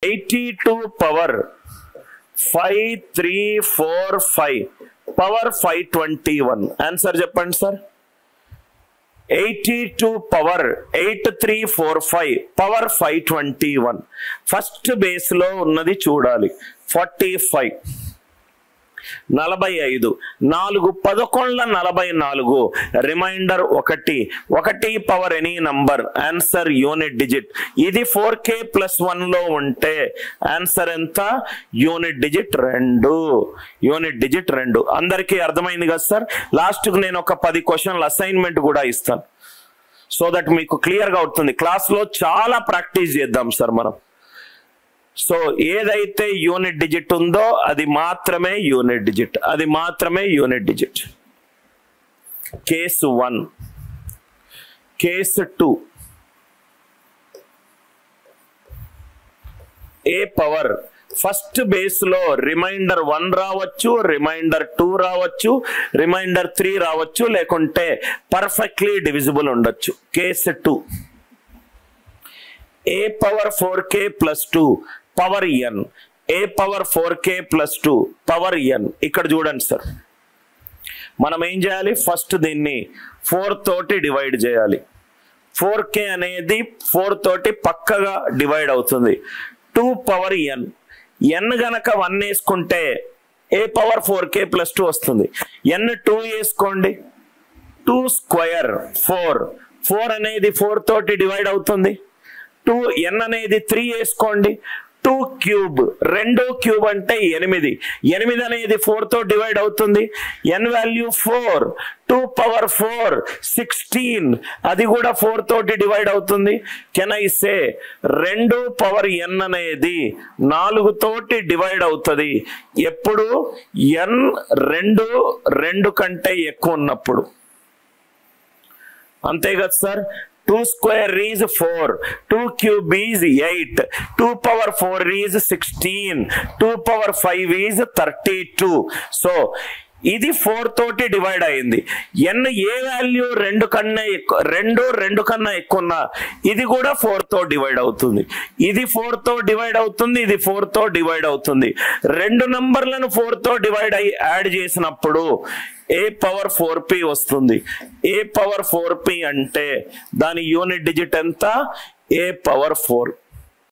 82 power 5345 power 521. Answer చెప్పండి sir. 82 పవర్ 8345 power 521. First base లో ఉన్నది చూడాలి. 45 45 4 11 44 remainder 1 power any number. Answer unit digit. ఇది 4k + 1 లో ఉంటే ఆన్సర్ ఎంత? Unit digit 2. Unit digit 2. అందరికీ అర్థమైంది కదా సార్? లాస్ట్ కు నేను ఒక 10 క్వశ్చన్ల అసైన్మెంట్ కూడా ఇస్తాను, సో దట్ మీకు క్లియర్ గా అవుతుంది. క్లాస్ లో చాలా ప్రాక్టీస్ చేద్దాం సార్ మనం. సో ఏదైతే యూనిట్ డిజిట్ ఉందో అది మాత్రమే యూనిట్ డిజిట్, అది మాత్రమే యూనిట్ డిజిట్. కేసు 1. కేసు 2. ఏ పవర్ ఫస్ట్ బేస్ లో రిమైండర్ 1 రావచ్చు, రిమైండర్ 2 రావచ్చు, రిమైండర్ 3 రావచ్చు, లేకుంటే పర్ఫెక్ట్లీ డివిజిబుల్ ఉండొచ్చు. కేసు 2. ఏ పవర్ 4k + 2 పవర్ n. ఏ పవర్ 4k + 2 పవర్ n. ఇక్కడ చూడండి సార్, మనం ఏం చేయాలి? ఫస్ట్ దీన్ని 4 తోటి డివైడ్ చేయాలి. 4k అనేది 4 తోటి పక్కగా డివైడ్ అవుతుంది. 2 పవర్ n. n గనక 1 వేసుకుంటే ఏ పవర్ 4k + 2 వస్తుంది. n 2 వేసుకోండి. 2 స్క్వేర్ 4. 4 అనేది 4 తోటి డివైడ్ అవుతుంది. 2 n అనేది 3 వేసుకోండి. 2 క్యూబ్ 2 క్యూబ్ అంటే 8. 8 అనేది 4 తో డివైడ్ అవుతుంది. n value 4. 2 పవర్ 4 16. అది కూడా 4 తోటి డివైడ్ అవుతుంది. Can I say 2 power n అనేది 4 తోటి డివైడ్ అవుతుంది ఎప్పుడు? n 2 కంటే ఎక్కువ ఉన్నప్పుడు. అంతే కదా sir? 2 square is 4, 2 cube is 8, 2 power 4 is 16, 2 power 5 is 32. So ఇది 4 తోటి డివైడ్ అయింది. n ఏ వాల్యూ 2 కన్నా ఎక్కువ ఉన్నా ఇది కూడా 4 తో డివైడ్ అవుతుంది. ఇది 4 తో డివైడ్ అవుతుంది, ఇది 4 తో డివైడ్ అవుతుంది. 2 నంబర్లను 4 తో డివైడ్ అయ్యి యాడ్ చేసినప్పుడు ఏ పవర్ 4p వస్తుంది. ఏ పవర్ 4p అంటే దాని యూనిట్ డిజిట్ ఎంత? ఏ పవర్ 4.